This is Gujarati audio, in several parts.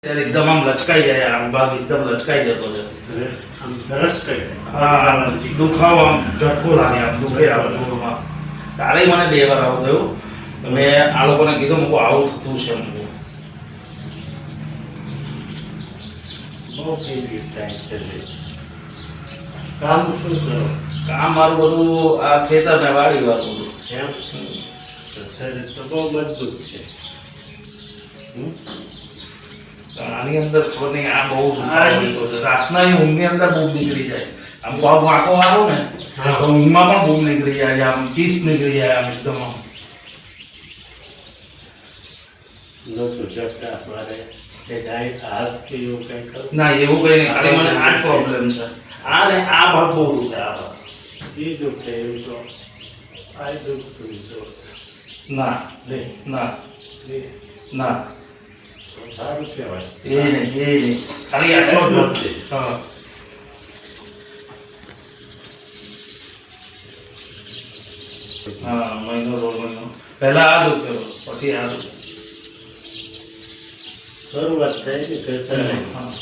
ત્યારે એકદમ આમ લચકાઈ જાય, આમ ભાગ એકદમ લચકાઈ જતો છે. આમ ધરસ કઈ હા, દુખાવો આમ ઝટકો લાગે, આમ દુખે આવે જોરમાં. તારે મને 2 વાર આવું થયું. મેં આ લોકોને કીધું મૂકું આવું થતું છે મૂકું. બહુ કેવી ટાઈમ છે. કામ શું કરો? કામ મારું બધું આ ખેતર ને વાડી વાળું બધું. એમ તો શરીર તો બહુ મજબૂત છે. આની અંદર ખબર નહીં, આ બહુ દુખાવો નીકળ્યો છે. રાતના ઊંઘની અંદર બૂમ નીકળી જાય. આમ પગ વાંકો વાળો ને તો ઊંઘમાં પણ બૂમ નીકળી જાય, આમ ચીસ નીકળી જાય, આમ એકદમ આમ. નહોતું જગતા મારે કે જાય હાથ કે એવું કંઈ કરું. ના એવું કઈ નહીં, ખાલી મને આ જ પ્રોબ્લેમ છે. આ ને આ ભાગ બહુ દુખે, આ ભાગ. એ દુખે એવું તો આ દુખતું તો ના લે ના લે ના તો સારું કહેવાય. એ નહીં ખાલી આટલો જ ભાગ છે. હા હા, મહિનો 1.5 મહિનો પહેલા આ દુખ્યો, પછી આ દુખ્યો. શરૂઆત થાય ને કે સર હા.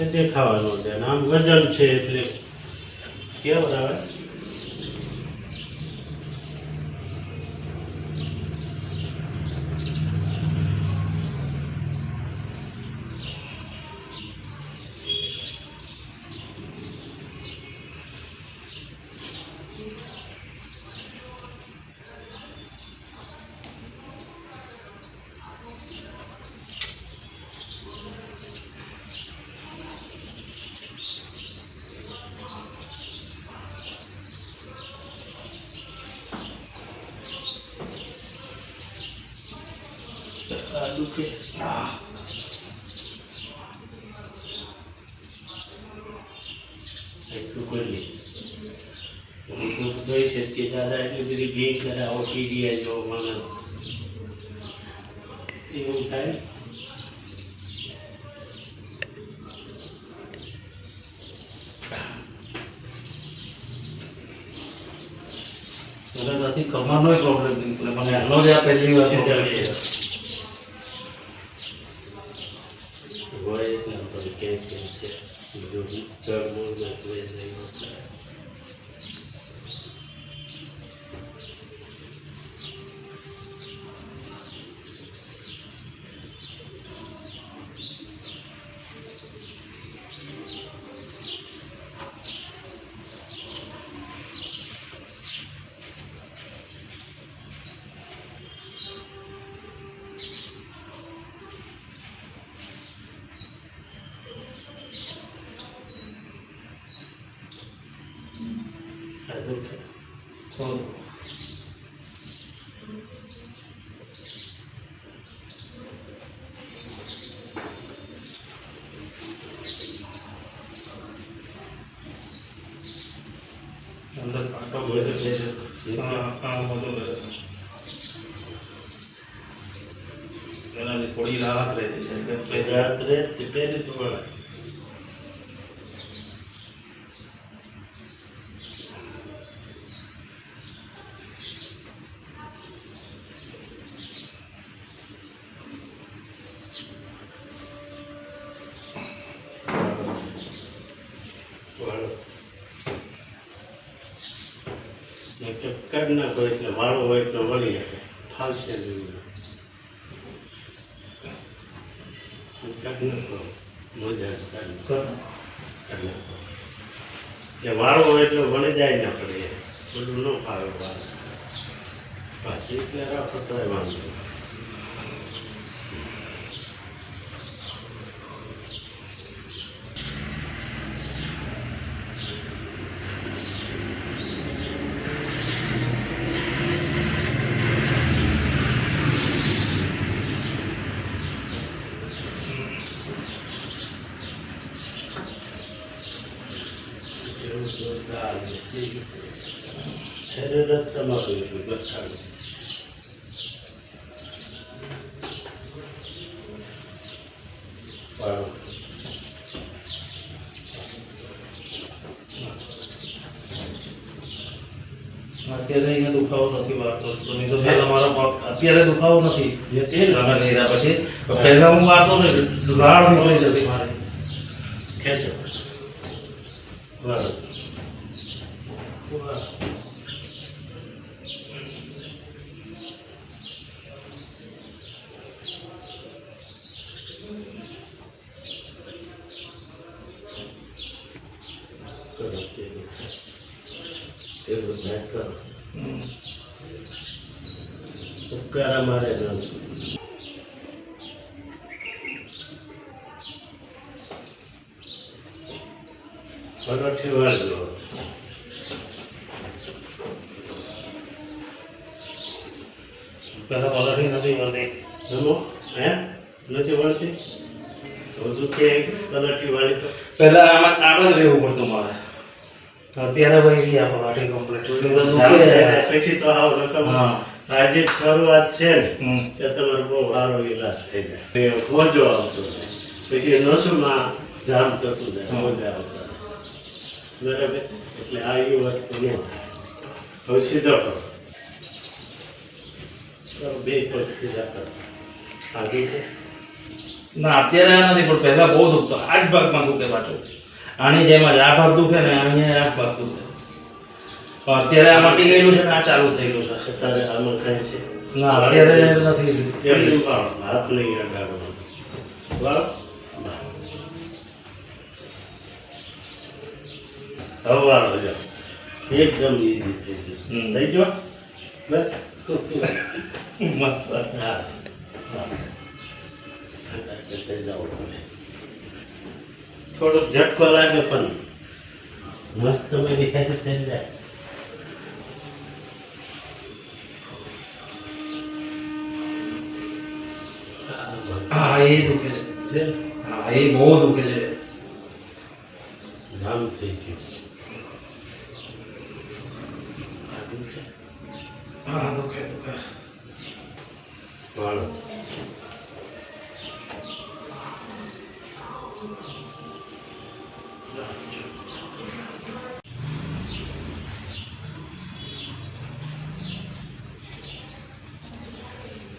એટલે દેખાવાનું છે અને આમ વજન છે એટલે કેવું આવે. દુખે હા. એટલું કરીએ દુઃખ જોઈ છે કે દાદા એટલી બધી બે કરે આવો પીડીઆઈ જેવો મને એવું થાય. મને નથી કમરનો પ્રોબ્લેમ નીકળે, મને આનો જ આ પહેલી વાર problem છે. હોય એટલે પણ કે છે બધું જળ મૂળમાં હોય નહીં. તો અંદર કાંટો બધો છે. હા હા, બધો બધો એનાથી થોડી રાહત રહેતી છે કે રાત્રે તે પહેરી તો વળે. કરી નાખો એટલે વાળો હોય એટલે વળી શકે ફાલશે નહીં. કરી નાખો મજા કરી નાખો એ વાળો હોય એટલે વળી જાય ના પડે બધું ન ફાવે વાળો પાછી એટલે રાખો તો વાંધો. શરીર જ તમારું એટલું બચાવ્યું. અત્યારે અહીંયા દુખાવો નથી વાગતો તો નહીં તો પહેલા મારો પગ અત્યારે દુખાવો નથી લગ્ન કર્યા પછી પહેલા હું વાગતો ને રાડ નીકળી જતી મારે ખેંચો બરાબર ઉપકારા મારે ના પરોઠી વાળજો પહેલા પલાઠી નથી મળતી જમો હે નથી વળતી બધું કે પરોઠી વાળી તો પહેલા આમાં આમ જ રહેવું પડતું મારે અત્યારે ભાઈ ગયા પલાઠી કમ્પ્લીટ પછી તો આવ રકમ હા આજે શરૂઆત છે ને હમ. કે તમારો બહુ સારો ઈલાજ થઈ જાય ખોજો આવતો જાય પછી નસુમાં જામ થતું જાય મજા આવતા બરાબર એટલે આ એ વસ્તુ ન થાય હવે સીધો કરો બે પગ સીધા કરો આગળ છે ના અત્યારે આ નથી પણ પહેલા બહુ દુખતો આ જ ભાગમાં દુખે પાછું આની જેમ જ આ ભાગ દુખે ને અહીંયા આ ભાગ દુખે પણ અત્યારે આ મટી ગયેલું છે ને આ ચાલુ થયેલું છે અત્યારે આમાં ખાય છે ના અત્યારે નથી એમની વાળો હાથ નહીં અડાડવાનો વાળો હવે વાળો જાઓ એકદમ ઈઝી થઈ ગયું થઈ ગયો બસ મસ્ત હા થઈ જાઓ તમે થોડોક ઝટકો લાગે પણ મસ્ત મેરી થઈ જાય હા એ દુખે છે હા એ બહુ દુખે છે જામ થઈ ગયું આ દુખે હા દુખે દુખે વાળો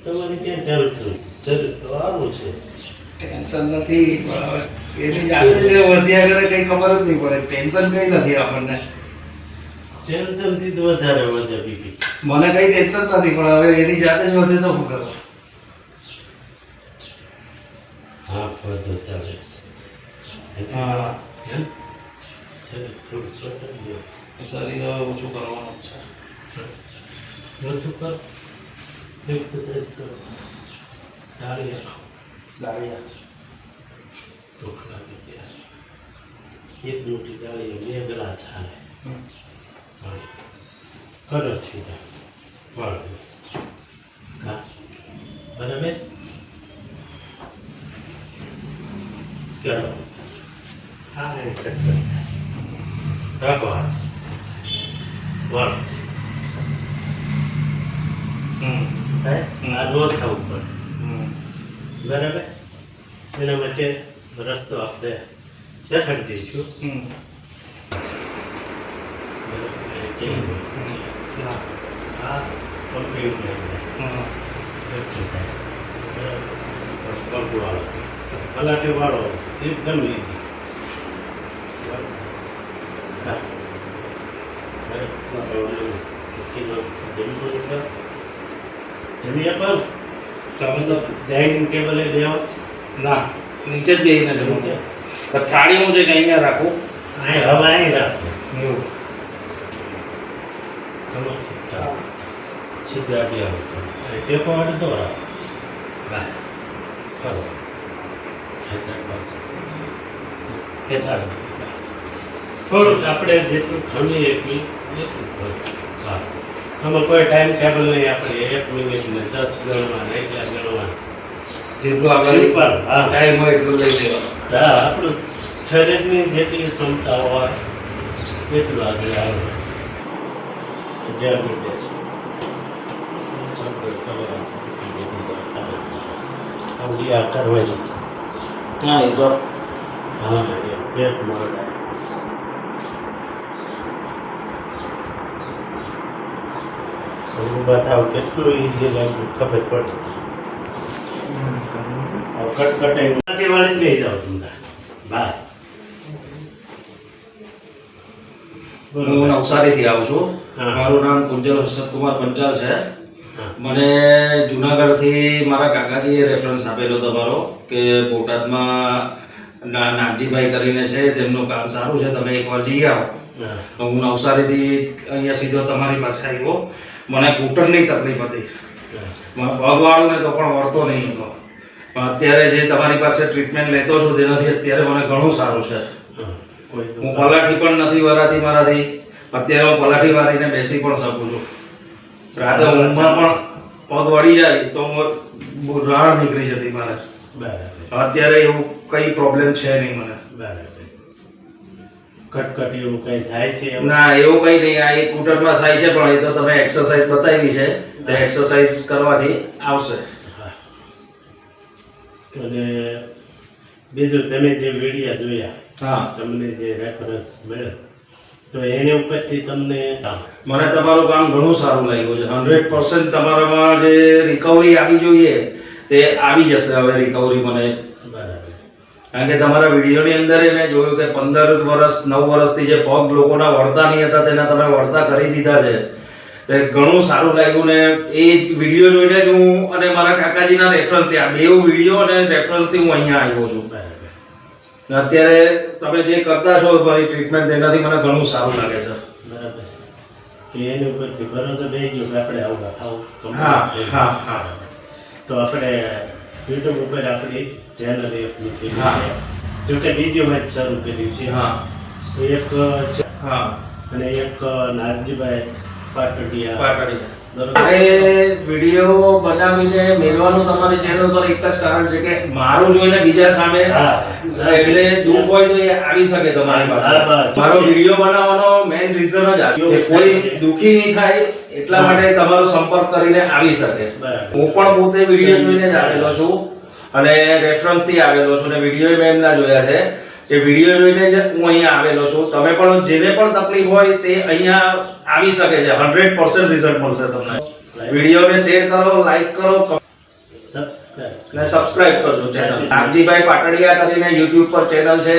તમારે ક્યાં ટેન્શન શરીર તો આવું છે ટેન્શન નથી પણ હવે એની જાતે જ વધ્યા કરે કઈ ખબર જ નહીં પડે ટેન્શન કઈ નથી આપણને ટેન્શનથી તો વધારે વધે બીપી મને કઈ ટેન્શન નથી પણ હવે એની જાતે જ વધે તો શું કરું હા વધુ ચાલે હા એમ શરીર થોડું બદલી ગયું શરીર હવે ઓછું કરવાનું છે ઓછું કરો એક્સરસાઇઝ કરો સારી દાળિયા ભૂખ લાગે ત્યારે એક મોટી ડાળીઓ 2 ગ્લાસ હાલે કરો સીધા વાળો હા બરાબર કરો હા એ રાખો હાથ વાળો થાય આ નો થવું પડે બરાબર એના માટે રસ્તો આપણે દેખાડી દઈશું આ પગ વાળો પલાટી વાળો એકદમ ઈજી જમી આપો તમે તો ડાઇનિંગ ટેબલે બેહો ના નીચે જ બેસીને જમો છે થાળી હું છે કે અહીંયા રાખું અહીં હવે અહીં રાખો એવું સીધા બે ટેપો વાળી દો રાખો બાય ખરો ખેતર પાસે ખેતર થોડુંક આપણે જેટલું ખમીએ એટલું ખરું હા આમાં કોઈ ટાઈમ ટેબલ નહીં આપણે 1 મિનિટ ને 10 ગણવાના એટલા ગણવાના જેટલું આપણે સિમ્પલ હા ટાઈમ હોય એટલું લઈ લેવાનું હા આપણું શરીરની જેટલી ક્ષમતા હોય એટલું આગળ આવે જે આગળ બેસો આવડી આ કરવાની હા એ તો હા એ પેટ મળે તમને બતાવો કેટલું ઈઝી લાગ્યું ખબર પડે. કટકટે વાળી જ લઈ જાઓ તમને બાય. હું નવસારીથી આવું છું. હા. મારું નામ કુંજલ હર્ષદકુમાર પંચાલ છે. હા. મને જુનાગઢથી મારા કાકાજીએ રેફરન્સ આપેલો તમારો કે બોટાદમાં નાગજીભાઈ કરીને છે, તેમનું કામ સારું છે, તમે એકવાર જઈ આવો. હા. તો હું નવસારીથી અહીંયા સીધો તમારી પાસે આવ્યો. મને ઘૂંટણની તકલીફ હતી, પગવાળું ને તો પણ વળતો નહીં હતો. પણ અત્યારે જે તમારી પાસે ટ્રીટમેન્ટ લેતો છું તેનાથી અત્યારે મને ઘણું સારું છે. હા. કોઈ તો હું પલાઠી પણ નથી વરાતી મારાથી. અત્યારે હું પલાઠી વારીને બેસી પણ શકું છું. રાતે ઊંઘમાં પણ પગ વળી જાય તો હું રાણ નીકળી જતી મારે. બરાબર અત્યારે એવું કઈ પ્રોબ્લેમ છે નહીં મને. બરાબર. કટકટ એવું કઈ થાય છે એમ? ના, એવું કઈ નહીં. આ એક ઘૂંટણમાં થાય છે, પણ એ તો તમે એક્સરસાઇઝ બતાવી છે, તે એક્સરસાઇઝ કરવાથી આવશે. હા. અને બીજું તમે જે વિડીયો જોયા, હા, તમને જે રેફરન્સ મળ્યો તો એની ઉપરથી તમને મને તમારું કામ ઘણું સારું લાગ્યું છે. 100% તમારામાં જે રિકવરી આવી જોઈએ તે આવી જશે હવે રિકવરી મને. બરાબર કારણ કે તમારા વિડીયોની અંદર મેં જોયું કે 15 વર્ષ 9 વર્ષથી જે પગ લોકોના વળતા નહીં હતા તેના તમે વળતા કરી દીધા છે. તે ઘણું સારું લાગ્યું ને એ વિડીયો જોઈને જ હું અને મારા કાકાજીના રેફરન્સથી, આ બે વિડીયો અને રેફરન્સથી હું અહીંયા આવ્યો છું. બરાબર અત્યારે તમે જે કરતા છો મારી ટ્રીટમેન્ટ તેનાથી મને ઘણું સારું લાગે છે. બરાબર કે એની ઉપરથી ભરોસો થઈ ગયો કે આપણે આવું આવું હા, હા, હા. તો આપણે યુટ્યુબ ઉપર આપણી ચેનલ એક મૂકેલી હા. છે. જો કે બીજી મેચ શરૂ કરી છે. હા, એક છે હા. અને એક નાગજીભાઈ પાટડિયા. પાટડી. બરોબર. મારે વિડીયો બનાવીને મેળવાનું તમારી ચેનલ પર એક જ કારણ છે કે મારું જોઈને બીજા સામે હા. એટલે દુઃખ હોય તો એ આવી શકે તમારી પાસે. હા, બસ. મારો વિડીયો બનાવવાનો મેઇન રીઝન જ આ છે કે કોઈ દુઃખી નહીં થાય એટલા માટે તમારો સંપર્ક કરીને આવી શકે. બરાબર. હું પણ પોતે વિડીયો જોઈને જ આવેલો છું અને રેફરન્સ થી આવેલો છું અને વિડીયો મેં એમના જોયા છે. એ વિડીયો જોઈને જ હું અહીંયા આવેલો છું. તમે પણ જેને પણ તકલીફ હોય તે અહીંયા આવી શકે છે. 100% રિઝલ્ટ મળશે તમને. વિડીયોને શેર કરો, લાઈક કરો સબસ્ક્રાઇબ અને સબસ્ક્રાઇબ કરજો ચેનલ. નાગજીભાઈ પાટડિયા કરીને YouTube પર ચેનલ છે.